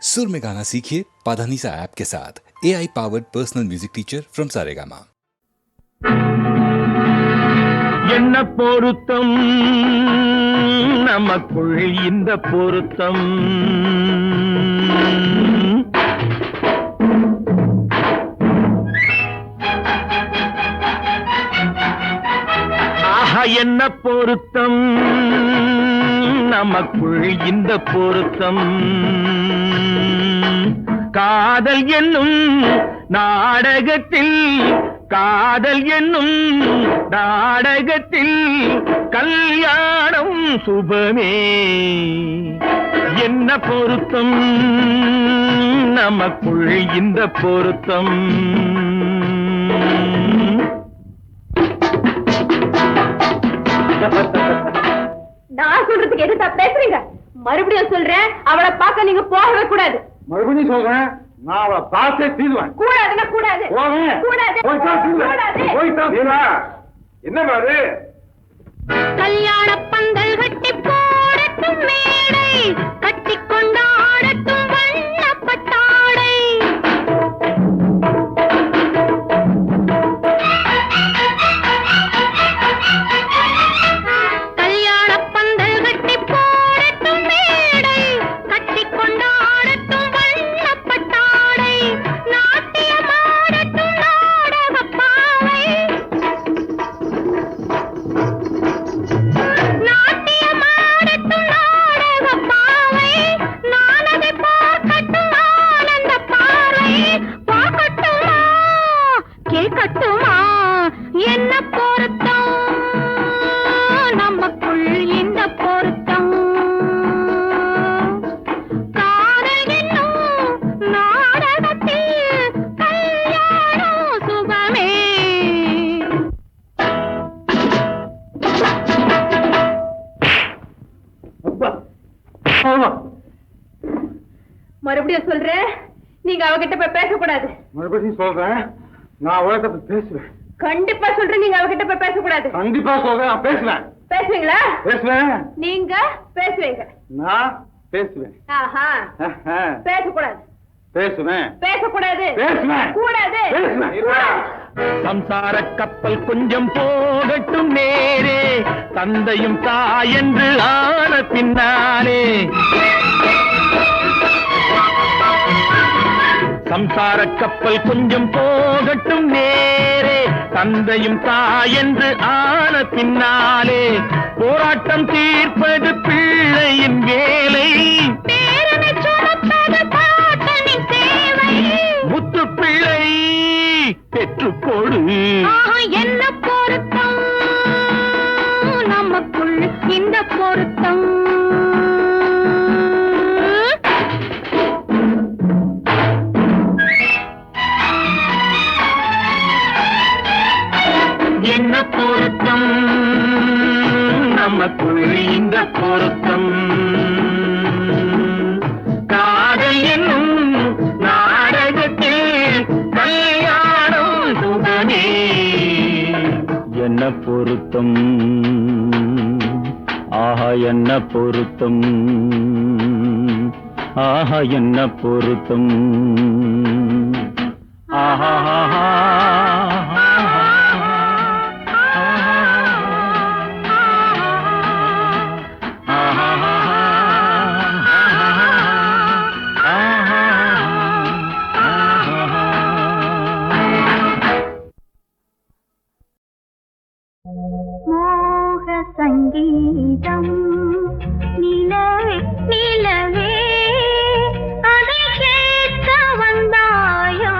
सुर में गाना सीखिए पाधानीसा ऐप के साथ। AI powered personal music teacher from Saregama. என்ன பொருத்தம் நமக்குள் இந்த பொருத்தம் ஆஹா என்ன பொருத்தம் நமக்குள் இந்த பொருத்தம் காதல் என்னும் நாடகத்தில் காதல் என்னும் நாடகத்தில் கல்யாணம் சுபமே என்ன பொருத்தம் நமக்குள் இந்த பொருத்தம் நான் சொல்றதுக்கு எதுக்கு பேசுறீங்க? மறுபடியும் சொல்றேன், அவளை பார்க்க நீங்க போகவே கூடாது. மறுபடியும் சொல்றேன், நான் அவளை பார்த்தே தீர்வேன். கூடாதுன்னா கூடாது. என்ன பாரு கல்யாண பந்தல் கட்டி போடட்டும் மேடை, கட்டி கொண்டாடட்டும் வண்ணப்பட்டாடை. கல்யாண பந்தல் கட்டி போடட்டும் மேடை, கட்டி கொண்டாடட்டும் வண்ணப்பட்டாடை. நாட்டியமாடட்டும் நாடகப் பாவை, நாட்டியமாடட்டும் நாடகப் பாவை. நான் அதை பார்க்கட்டும் ஆனந்த பார்வை. பார்க்கட்டுமா கேட்கட்டுமா என்ன பொருத்தம் நமக்குள் இந்த பொருத்தம். காதல் என்னும் நாடகத்தில் கல்யாணம் சுபமே. மறுபடியும் சொல்றேன், நீங்க அவகிட்ட போய் பேசக்கூடாது. மறுபடியும் சொல்றேன், நான் அவளை பேசுவேன். கண்டிப்பா சொல்றேன், நீங்க அவகிட்ட போய் பேசக்கூடாது. கண்டிப்பா சொல்றேன், நான் பேசுவேன். பேசுவீங்களா? பேசுவேன். நீங்க பேசுவீங்க. நான் பேசுவேன். ஆஹா. பேசக்கூடாது. பேசுவேன். பேசக்கூடாது. பேசுவேன். கூடாது. பேசுவேன். சம்சார கப்பல் கொஞ்சம் போகட்டும் நேரே, தந்தையும் தாயென்று ஆன பின்னாலே. சம்சார கப்பல் கொஞ்சம் போகட்டும் நேரே, தந்தையும் தாயென்று ஆன பின்னாலே. போராட்டம் தீர்ப்பது பிள்ளையின் வேலை, பேரனை சுமப்பது பாட்டனின் சேவை. முத்து பிள்ளை பெற்றுக்கொடு. ஆஹா, என்ன பொருத்தம் நமக்குள் இந்த பொருத்தம். என்ன பொருத்தம் நமக்குள் இந்த பொருத்தம். காதல் என்னும் நாடகத்தில் கல்யாணம் சுபமே என்ன பொருத்தம். ஆஹா என்ன பொருத்தம். ஆஹா என்ன பொருத்தம். ஆஹா சங்கீதம் நிலவே நிலவே அதை கேட்க வந்தாயோ.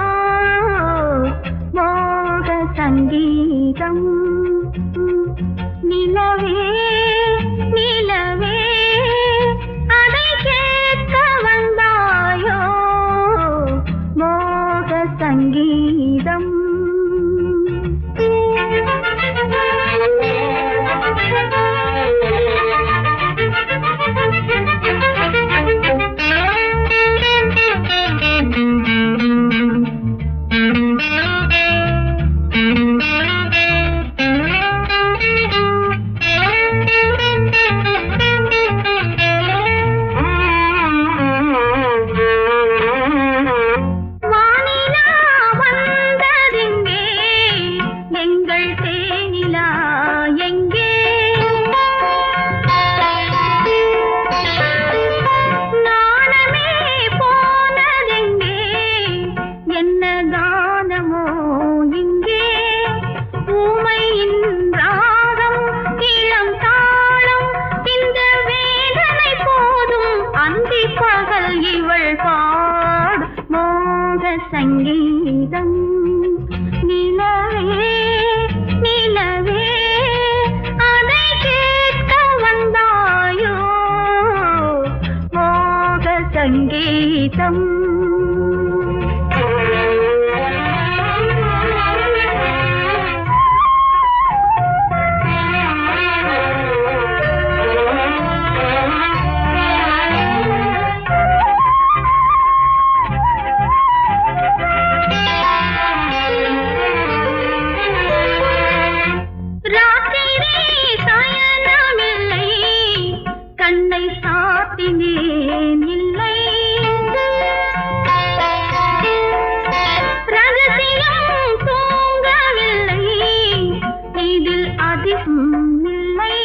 சங்கீதம் நிலவே நிலவே அதை கேட்க வந்தாயோ மோக சங்கீதம் கண்ணை சாத்தினேன் இல்லை ரகசியம் தூங்கவில்லை இதில் அதிகம் இல்லை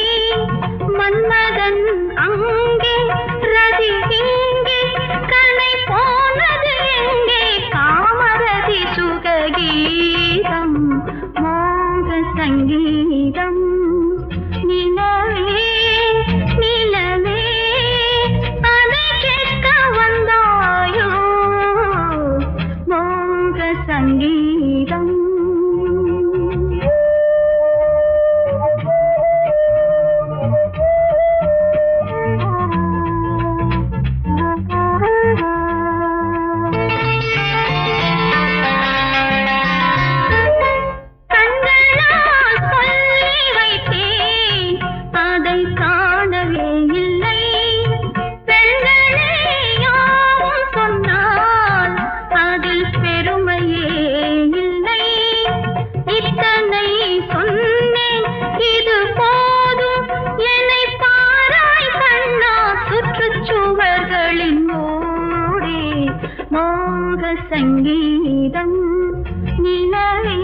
மன்மதன் அங்கே ரதி இங்கே கண்ணை போனது எங்கே காமரதி சுககீதம் மோக சங்கீதம் நிலவே நிலவே அதை கேட்க வந்தாயோ மோக சங்கீதம் கண்களால் சொல்லி வைத்தேன் அதை காணவே இல்லை பெண்களே யாவும் சொன்னால் அதில் பெருமையே இல்லை இத்தனை சொன்னேன் இது போதும் என்னை பாராய் கண்ணா சுற்றுச்சுவர்களின் ஓடே மோக சங்கீதம் நிலவே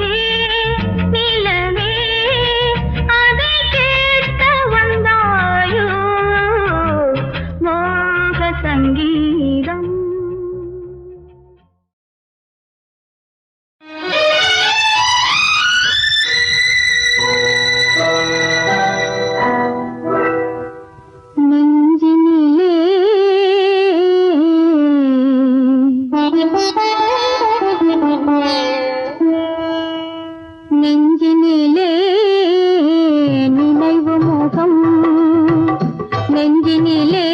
நிலவே அதை கேட்க வந்தாயோ மோக சங்கீதம் நெஞ்சினிலே நெஞ்சினிலே நினைவு முகம் நெஞ்சினிலே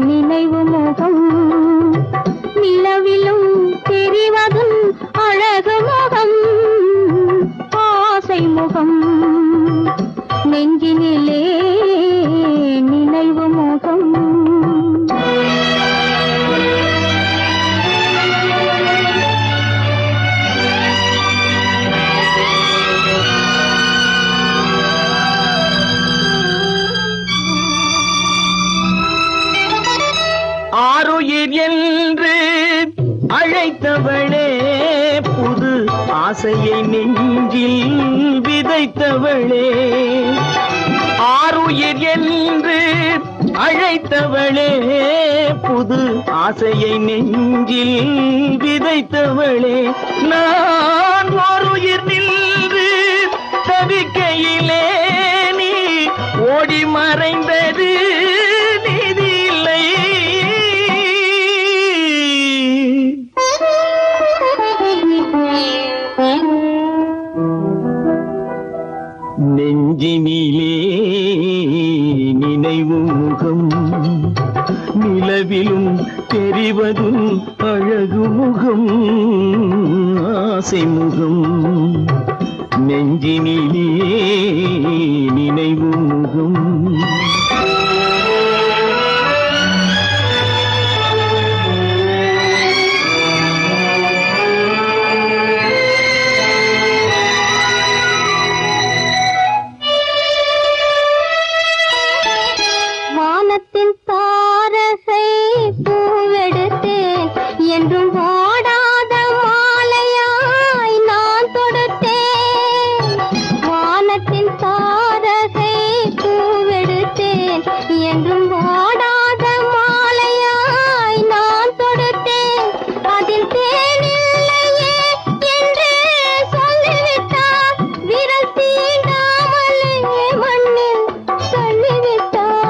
நினைவு முகம் நிலவிலும் தெரிவதும் அழகு முகம் ஆசை முகம் நெஞ்சினிலே நினைவு முகம் ஆருயிர் என்று அழைத்தவளே புது ஆசையை நெஞ்சில் விதைத்தவளே ஆருயிர் என்று அழைத்தவளே புது ஆசையை நெஞ்சில் விதைத்தவளே நான் ஓருயிர் நின்று தவிக்கையிலே நீ ஓடி மறைந்தது நீதியில்லை நெஞ்சினிலே நினைவு முகம் நிலவிலும் தெரிவதும் அழகு முகம் ஆசை முகம் நெஞ்சினிலே நினைவு முகம் வானத்தின் தாரகை பூவெடுத்தேன் என்றும் வாடாத மாலையாய் நான் தொடுத்தேன் வானத்தின் தாரகை பூவெடுத்தேன் என்றும் வாடாத மாலையாய் நான் தொடுத்தேன் அதில் தேனில்லையே என்று சொல்லிவிட்டார் விரல் தீண்டாமலே மண்ணில் தள்ளிவிட்டார்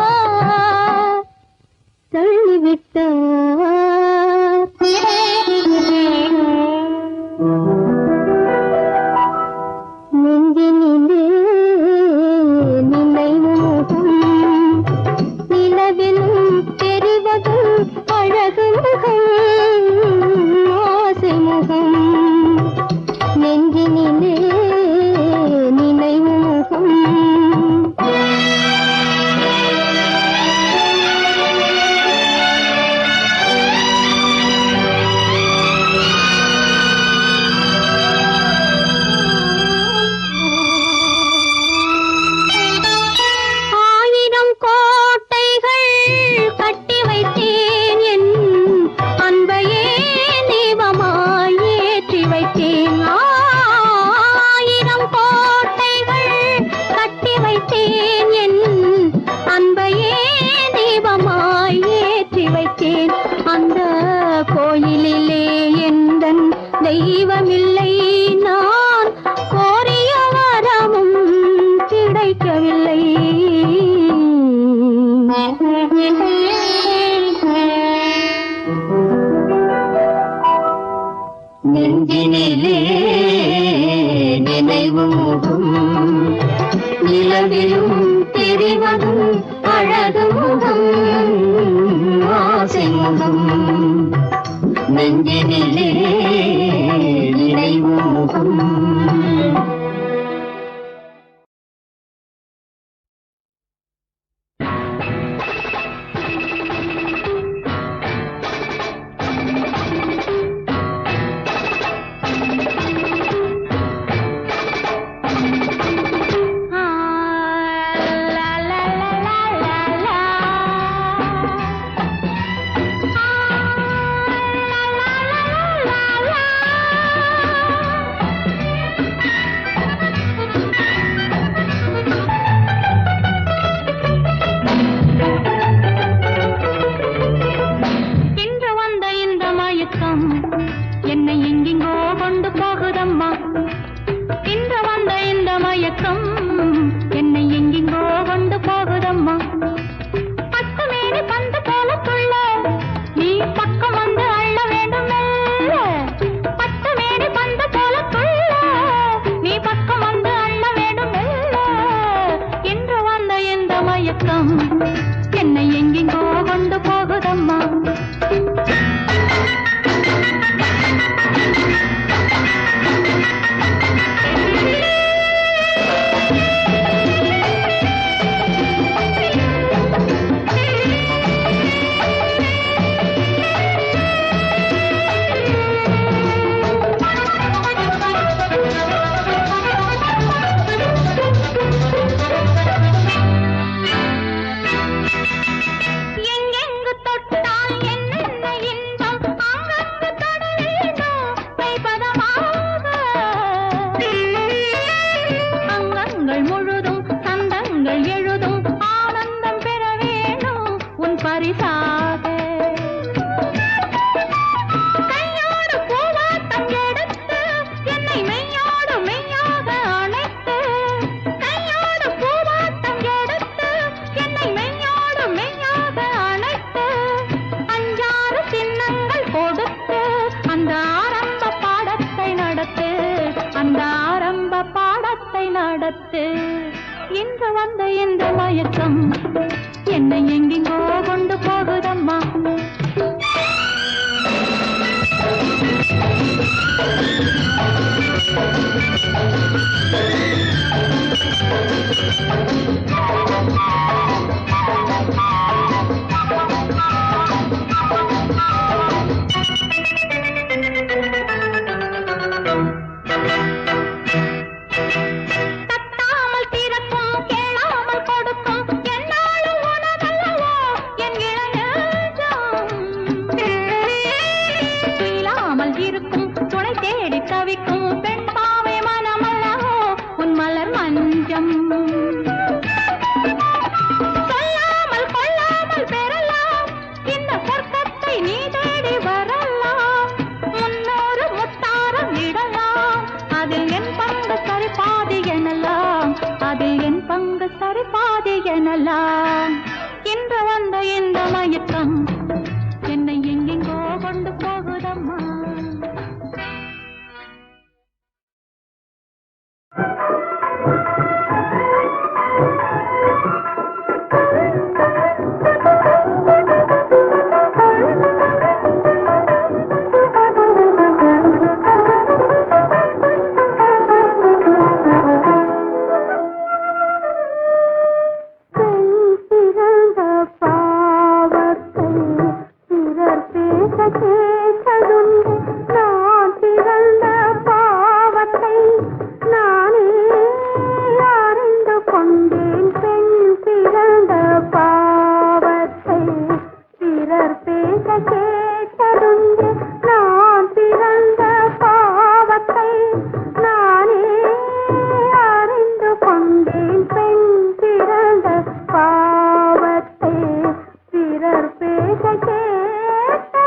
அந்த கோயிலிலே எந்தன் தெய்வமில்லை, நான் கோரிய வரமும் கிடைக்கவில்லை. நெஞ்சினிலே நினைவும் முகம், நிலவிலும் தெரிவதும் அழகு முகம், ஆசை முகம். நெஞ்சினிலே நினைவும் முகம். என்னை எங்கெங்கோ கொண்டு போகுதம்மா, இன்று வந்த இந்த மயக்கம் என்னை எங்கெங்கோ கொண்டு போகுதம்மா. பத்து மேடு பந்து போல துள்ள நீ பக்கம் வந்து அள்ள வேண்டும். பத்து மேடு பந்து போல துள்ள நீ பக்கம் வந்து அள்ள வேண்டும். இன்று வந்த இந்த மயக்கம் என்னை எங்கெங்கோ கொண்டு போகுதம்மா. இன்று வந்த இந்த மயக்கம் என்னை எங்கெங்கோ கொண்டு போகுதம்மா. இன்று வந்த இந்த மயக்கம் என்னை எங்கெங்கோ கொண்டு போகுதம்மா. பாவத்தை பிறர் பேச கேட்ட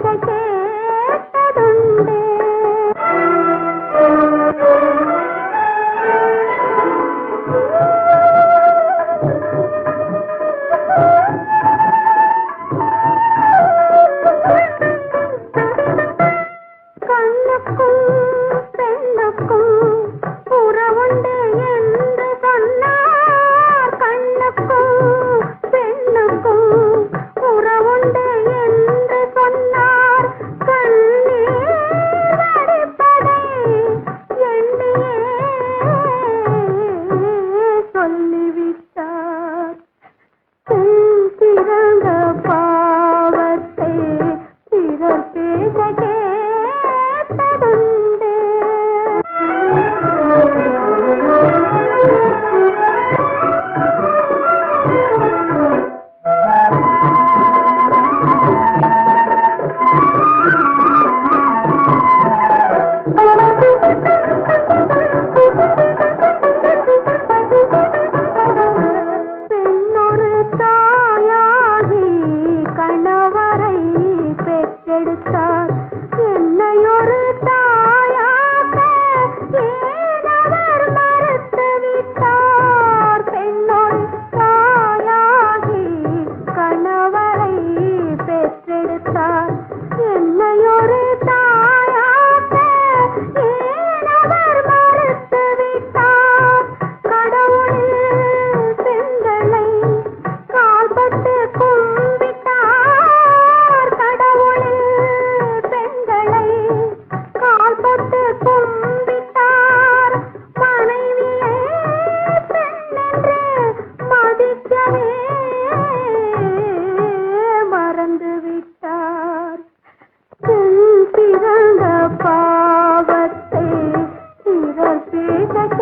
கேட்டதுண்டே. கண்ணுக்கும் பெண்ணுக்கும் உறவுண்டு என்று சொன்னார். கண்ணுக்கும் பெண்ணுக்கும் உறவுண்டு என்று சொன்னார். கண்ணீர் வடிப்பதை எண்ணியே சொல்லிவிட்டார். பிறந்த பாவத்தை பிறர் பேச கேட்டதுண்டே. பெண்ணொரு தாயாகி கணவரை பெற்றெடுத்தார். என்னையொரு தாயாக ஏனவர் மறுத்து விட்டார். பெண்ணொரு தாயாகி கணவரை பெற்றெடுத்தார். என்னையொரு தாயாக ஏனவர் மறுத்து விட்டார். கடவுளில் பெண்களை கால்பட்டு கும்பிட்டார். கடவுளில் பெண்களை கால்பட்டு கும்பிட்டார். மனைவியை பெண்ணென்று மதிக்கவே மறந்து விட்டார். பிறந்த பாவத்தை பிறர் பேச